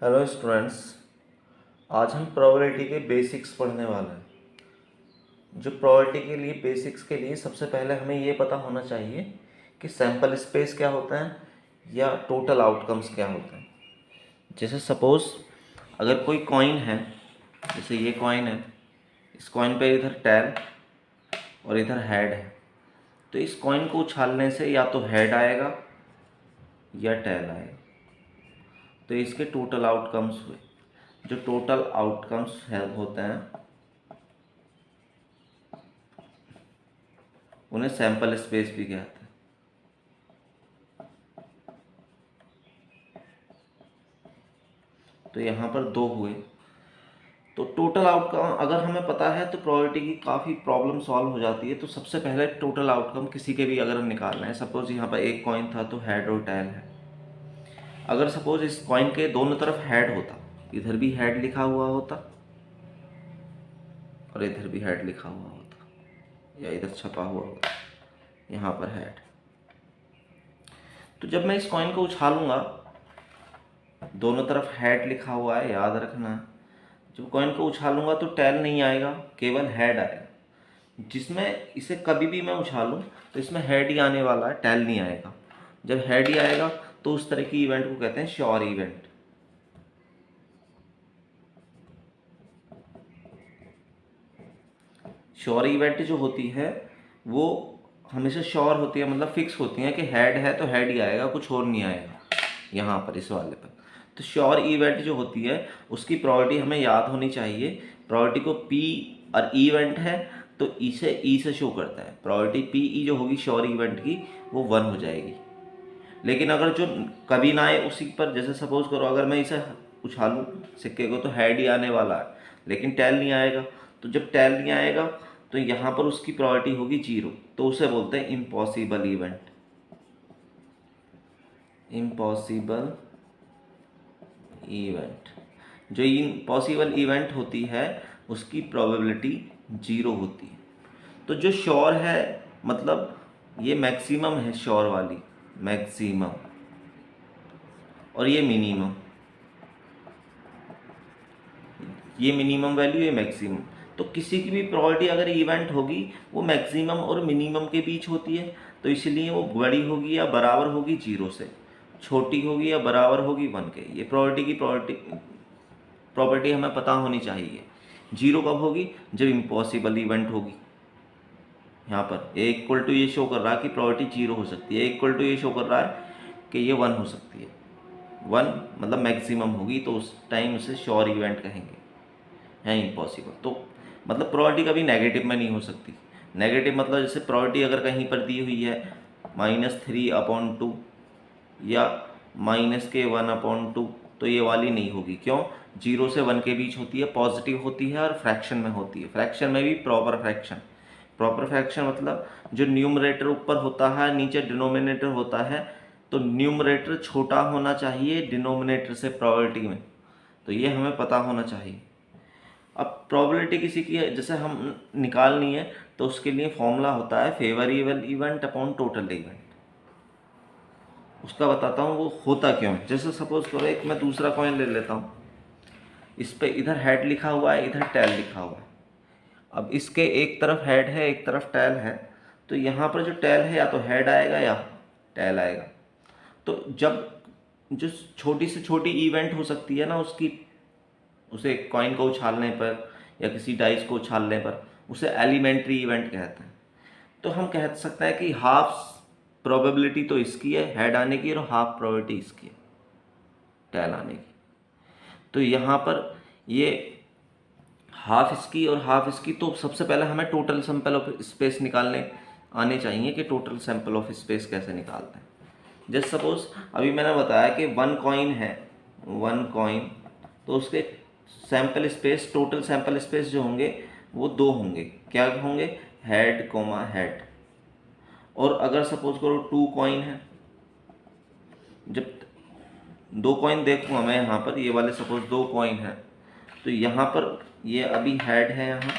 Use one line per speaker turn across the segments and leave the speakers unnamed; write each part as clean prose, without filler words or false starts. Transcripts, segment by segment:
Hello students, आज हम probability के बेसिक्स पढ़ने वाले हैं। जो प्रोबेबिलिटी के लिए बेसिक्स के लिए सबसे पहले हमें ये पता होना चाहिए कि सैम्पल स्पेस क्या होता है या टोटल आउटकम्स क्या होते हैं। जैसे सपोज़ अगर कोई कॉइन है, जैसे ये कॉइन है, इस कॉइन पे इधर टेल और इधर हेड है, तो इस कॉइन को उछालने से या तो हेड आएगा या टेल आएगा। तो इसके टोटल आउटकम्स हुए। जो टोटल आउटकम्स है होते हैं उन्हें सैंपल स्पेस भी कहते हैं। तो यहाँ पर दो हुए। तो टोटल आउटकम अगर हमें पता है तो प्रोबेबिलिटी की काफ़ी प्रॉब्लम सॉल्व हो जाती है। तो सबसे पहले टोटल आउटकम किसी के भी अगर हम निकाल रहे हैं, सपोज यहाँ पर एक कॉइन था तो हेड और टेल है। अगर सपोज इस कॉइन के दोनों तरफ हेड होता, इधर भी हेड लिखा हुआ होता और इधर भी हेड लिखा हुआ होता, या इधर छपा हुआ होता, यहाँ पर हेड। तो जब मैं इस कॉइन को उछालूंगा, दोनों तरफ हेड लिखा हुआ है, याद रखना। जब कॉइन को उछालूंगा तो टेल नहीं आएगा, केवल हेड आएगा। जिसमें इसे कभी भी मैं उछालूं तो इसमें हेड ही आने वाला है, टेल नहीं आएगा। जब हेड ही आएगा तो उस तरह की इवेंट को कहते हैं श्योर इवेंट। श्योर इवेंट जो होती है वो हमेशा श्योर होती है, मतलब फिक्स होती है कि हेड है तो हेड ही आएगा, कुछ और नहीं आएगा यहाँ पर इस वाले पर। तो श्योर इवेंट जो होती है उसकी प्रोबेबिलिटी हमें याद होनी चाहिए। प्रोबेबिलिटी को पी और इवेंट है तो इसे ई से शो करता है। प्रोबेबिलिटी पी ई जो होगी श्योर इवेंट की वो 1 हो जाएगी। लेकिन अगर जो कभी ना आए उसी पर, जैसे सपोज करो अगर मैं इसे उछालूं सिक्के को तो हेड ही आने वाला है, लेकिन टेल नहीं आएगा। तो जब टेल नहीं आएगा तो यहाँ पर उसकी प्रोबेबिलिटी होगी 0। तो उसे बोलते हैं इम्पॉसिबल इवेंट। Impossible event. जो इम्पॉसिबल इवेंट होती है उसकी प्रोबेबिलिटी 0 होती है। तो जो श्योर है, मतलब ये मैक्सिमम है, श्योर वाली मैक्सिमम, और ये मिनिमम, ये मिनिमम वैल्यू, ये मैक्सिमम। तो किसी की भी प्रोबेबिलिटी अगर इवेंट होगी वो मैक्सिमम और मिनिमम के बीच होती है, तो इसलिए वो बड़ी होगी या बराबर होगी 0 से, छोटी होगी या बराबर होगी 1 के। ये प्रोबेबिलिटी की प्रॉपर्टी हमें पता होनी चाहिए। 0 कब होगी? जब इम्पॉसिबल इवेंट होगी। यहाँ पर ए इक्वल टू ये शो कर रहा है कि प्रोबेबिलिटी 0 हो सकती है, इक्वल टू ये शो कर रहा है कि ये 1 हो सकती है। 1 मतलब मैक्सिमम होगी, तो उस टाइम उसे श्योर इवेंट कहेंगे, है इम्पॉसिबल। तो मतलब प्रोबेबिलिटी कभी नेगेटिव में नहीं हो सकती। नेगेटिव मतलब जैसे प्रोबेबिलिटी अगर कहीं पर दी हुई है -3/2 या -1/2, तो ये वाली नहीं होगी। क्यों? 0 से 1 के बीच होती है, पॉजिटिव होती है और फ्रैक्शन में होती है। फ्रैक्शन में भी प्रॉपर फ्रैक्शन। प्रॉपर फ्रैक्शन मतलब जो न्यूमरेटर ऊपर होता है, नीचे डिनोमिनेटर होता है, तो न्यूमरेटर छोटा होना चाहिए डिनोमिनेटर से प्रोबेबिलिटी में। तो ये हमें पता होना चाहिए। अब प्रोबेबिलिटी किसी की है जैसे हम निकालनी है तो उसके लिए फॉर्मूला होता है favourable event upon total event. उसका बताता हूँ वो होता क्यों है। जैसे सपोज करो एक मैं दूसरा कॉइन ले लेता हूँ, इस पे इधर हेड लिखा हुआ है, इधर टेल लिखा हुआ है। अब इसके एक तरफ हेड है, एक तरफ टेल है, तो यहाँ पर जो टेल है या तो हेड आएगा या टेल आएगा। तो जब जो छोटी से छोटी इवेंट हो सकती है ना उसकी, उसे कॉइन को उछालने पर या किसी डाइस को उछालने पर, उसे एलिमेंट्री इवेंट कहते हैं। तो हम कह सकते हैं कि हाफ प्रोबेबिलिटी तो इसकी है हेड आने की, और हाफ प्रोबेबिलिटी इसकी है टेल आने की। तो यहाँ पर ये हाफ इसकी और हाफ इसकी। तो सबसे पहले हमें टोटल सैंपल ऑफ स्पेस निकालने आने चाहिए कि टोटल सैंपल ऑफ स्पेस कैसे निकालते हैं। जैसे सपोज अभी मैंने बताया कि 1 कॉइन है, 1 कॉइन, तो उसके sample space, total sample space जो होंगे वो 2 होंगे। क्या होंगे? Head comma head. और अगर सपोज करो 2 कॉइन है, जब 2 कॉइन देखूंगा मैं यहाँ पर, ये वाले सपोज 2 कॉइन है, तो यहाँ पर ये अभी हेड है, यहाँ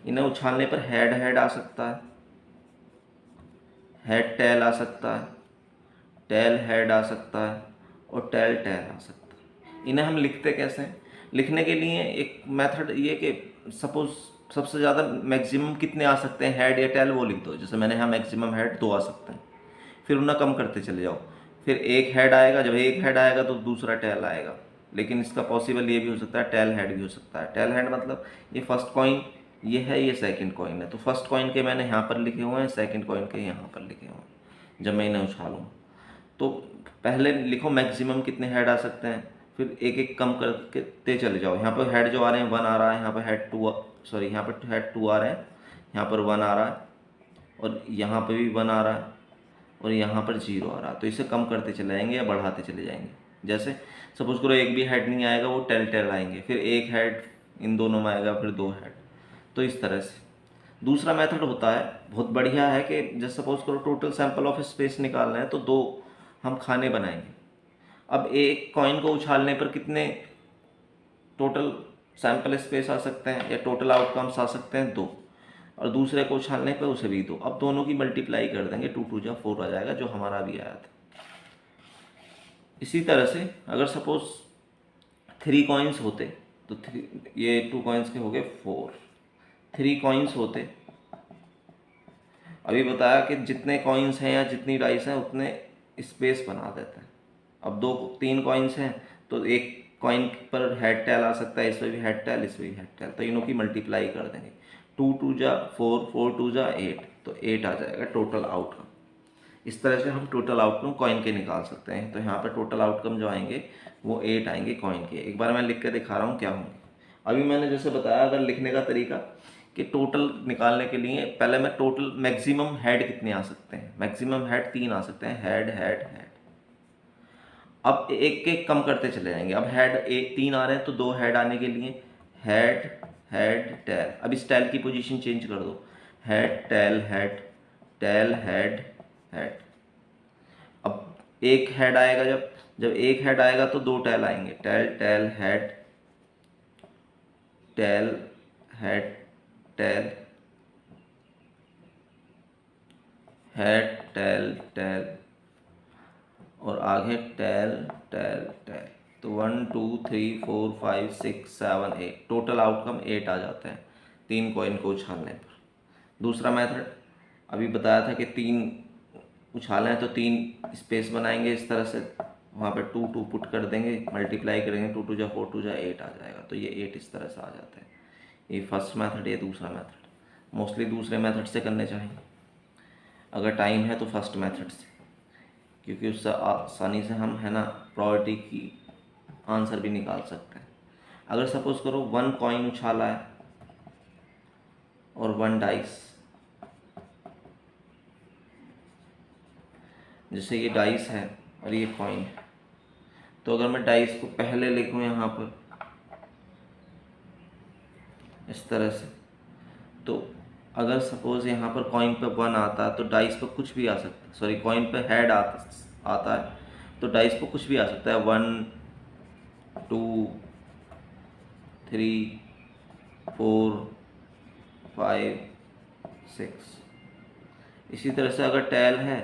इन्हें उछालने पर हेड हेड आ सकता है, हेड टेल आ सकता है, टेल हेड आ सकता है, और टेल टेल आ सकता है। इन्हें हम लिखते कैसे हैं? लिखने के लिए एक मेथड ये कि सपोज सबसे ज़्यादा मैक्सिमम कितने आ सकते हैं हेड या टेल, वो लिख दो। जैसे मैंने यहाँ मैक्सिमम हेड 2 आ सकते हैं, फिर उन्हें कम करते चले जाओ। फिर एक हेड आएगा, जब एक हेड आएगा तो दूसरा टेल आएगा। लेकिन इसका पॉसिबल ये भी हो सकता है टेल हेड भी हो सकता है। टेल हेड मतलब ये फर्स्ट कॉइन ये है, ये सेकंड कॉइन है, तो फर्स्ट कॉइन के मैंने यहाँ पर लिखे हुए हैं, सेकंड कॉइन के यहाँ पर लिखे हुए हैं। जब मैं इन्हें उछालूँ तो पहले लिखो मैक्सिमम कितने हेड आ सकते हैं, फिर एक एक कम करते चले जाओ। यहाँ पर हेड जो आ रहे हैं 1 आ रहा है, यहाँ पर हेड 2 सॉरी यहाँ पर हेड 2 आ रहे हैं, यहाँ पर 1 आ रहा है, और यहाँ पर भी 1 आ रहा है, और यहाँ पर 0 आ रहा है। तो इसे कम करते चले जाएंगे या बढ़ाते चले जाएंगे। जैसे सपोज करो एक भी हेड नहीं आएगा, वो टेल टेल आएंगे, फिर एक हेड इन दोनों में आएगा, फिर 2 हेड। तो इस तरह से दूसरा मेथड होता है, बहुत बढ़िया है, कि जैसे सपोज करो टोटल सैंपल ऑफ स्पेस निकालना है तो 2 हम खाने बनाएंगे। अब एक कॉइन को उछालने पर कितने टोटल सैंपल स्पेस आ सकते हैं या टोटल आउटकम्स आ सकते हैं? 2। और दूसरे को उछालने पर उसे भी 2। अब दोनों की मल्टीप्लाई कर देंगे, 2 2 जा 4 आ जाएगा, जो हमारा भी आया था। इसी तरह से अगर सपोज 3 कॉइन्स होते तो ये 2 कॉइन्स के हो गए 4। 3 कॉइन्स होते, अभी बताया कि जितने कॉइन्स हैं या जितनी डाइस हैं उतने स्पेस बना देते हैं। अब 3 कॉइन्स हैं तो एक कॉइन पर हेड टेल आ सकता है, इसमें भी हेड टेल, इसमें भी हेड टेल, तो इनों की मल्टीप्लाई कर देंगे। 2 2 जा 4, 4 2 जा 8, तो 8 आ जाएगा टोटल आउटकम। इस तरह से हम टोटल आउटकम कॉइन के निकाल सकते हैं। तो यहाँ पर टोटल आउटकम जो आएंगे वो 8 आएंगे कॉइन के। एक बार मैं लिख के दिखा रहा हूँ क्या होंगे। अभी मैंने जैसे बताया, अगर लिखने का तरीका कि टोटल निकालने के लिए पहले मैं टोटल मैक्सिमम हेड कितने आ सकते हैं, मैक्सिमम हेड 3 आ सकते हैं, हेड हेड हेड। अब एक एक कम करते चले जाएंगे। अब हेड 3 आ रहे हैं तो 2 हेड आने के लिए हेड हेड टेल। अब इस टेल की पोजीशन चेंज कर दो, head tail head tail head head. अब एक हेड आएगा, जब एक हेड आएगा तो 2 टेल आएंगे, tail tail head tail head tail head tail tail, और आगे टेल टेल टेल। तो 1 2 3 4 5 6 7 8, टोटल आउटकम 8 आ जाते हैं 3 कॉइन को उछालने पर। दूसरा मेथड अभी बताया था कि 3 उछालें तो 3 स्पेस बनाएंगे इस तरह से, वहाँ पर 2 2 पुट कर देंगे, मल्टीप्लाई करेंगे, 2 2 जा 4 2 जा 8 आ जाएगा। तो ये 8 इस तरह से आ जाते हैं। ये फर्स्ट मेथड, ये दूसरा मेथड। मोस्टली दूसरे मेथड से करने चाहिए, अगर टाइम है तो फर्स्ट मेथड से, क्योंकि उससे आसानी से हम है ना प्रोबेबिलिटी की आंसर भी निकाल सकते हैं। अगर सपोज करो 1 कॉइन उछाला है और 1 डाइस, जैसे ये डाइस है और ये कॉइन है, तो अगर मैं डाइस को पहले लिखूं यहाँ पर इस तरह से, तो अगर सपोज यहाँ पर कॉइन पे 1 आता है तो डाइस पर कुछ भी आ सकता है, सॉरी कॉइन पे हेड आता है तो डाइस पर कुछ भी आ सकता है, 1 2 3 4 5 6। इसी तरह से अगर टेल है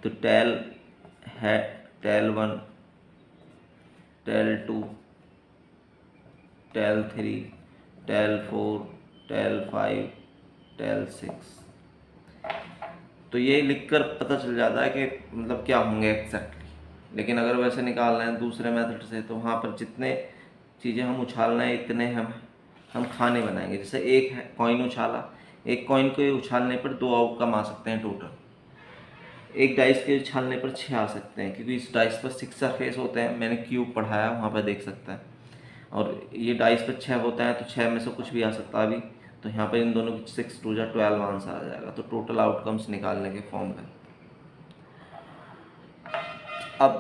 तो टेल है, tail 1 tail 2 tail 3 tail 4 tail 5 tail 6। तो ये लिखकर पता चल जाता है कि मतलब क्या होंगे एग्जैक्टली। लेकिन अगर वैसे निकालना है दूसरे मेथड से, तो वहाँ पर जितने चीज़ें हम उछालना है इतने हम खाने बनाएंगे। जैसे एक कॉइन उछाला, एक कॉइन को उछालने पर 2 आउटकम आ सकते हैं टोटल। एक डाइस के उछालने पर 6 आ सकते हैं, क्योंकि इस डाइस पर 6 सरफेस होते हैं, मैंने क्यूब पढ़ाया वहाँ पर देख सकता है। और ये डाइस पर 6 होता है तो 6 में से कुछ भी आ सकता है अभी, तो यहाँ पर इन दोनों की 6 2 जा 12 आंसर आ जाएगा। तो टोटल आउटकम्स निकालने के फॉर्मूले। अब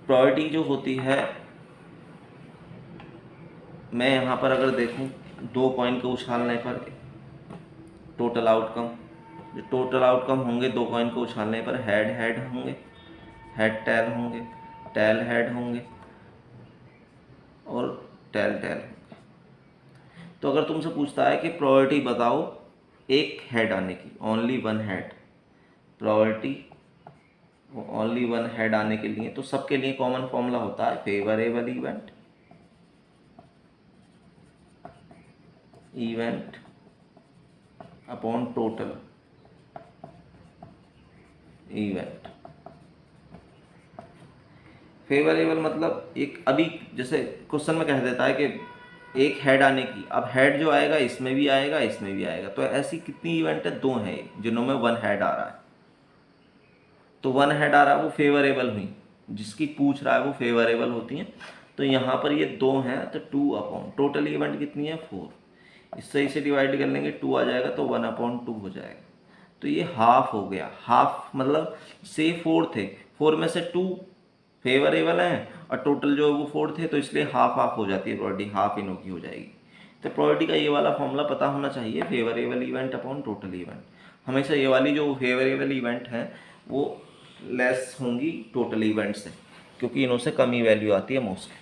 प्रोबेबिलिटी जो होती है, मैं यहाँ पर अगर देखूँ 2 कॉइन को उछालने पर टोटल आउटकम, जो टोटल आउटकम होंगे 2 कॉइन को उछालने पर हेड हेड होंगे, हेड टेल होंगे, टेल हेड होंगे और टेल टेल होंगे। तो अगर तुमसे पूछता है कि प्रोबेबिलिटी बताओ एक हेड आने की, ओनली 1 हेड, प्रोबेबिलिटी वो ओनली वन हेड आने के लिए, तो सबके लिए कॉमन फॉर्मूला होता है favourable event upon total event. Favourable मतलब एक, अभी जैसे क्वेश्चन में कह देता है कि एक हेड आने की, अब हेड जो आएगा इसमें भी आएगा इसमें भी आएगा, तो ऐसी कितनी इवेंट है, 2 हैं जिनों में वन हेड आ रहा है। तो वन हेड आ रहा है वो फेवरेबल हुई, जिसकी पूछ रहा है वो फेवरेबल होती हैं। तो यहाँ पर ये 2 हैं, तो 2 अपॉन टोटल इवेंट कितनी है 4, इससे इसे डिवाइड कर लेंगे 2 आ जाएगा तो 1/2 हो जाएगा। तो ये हाफ हो गया, हाफ मतलब से 4 थे, 4 में से 2 फेवरेबल हैं और टोटल जो है वो 4 थे, तो इसलिए हाफ हाफ हो जाती है प्रोबेबिलिटी, हाफ इन की हो जाएगी। तो प्रोबेबिलिटी का ये वाला फॉर्मूला पता होना चाहिए, favourable event upon total event. हमेशा ये वाली जो फेवरेबल इवेंट है वो लेस होंगी टोटल इवेंट से, क्योंकि इनों से कम ही वैल्यू आती है मोस्टली।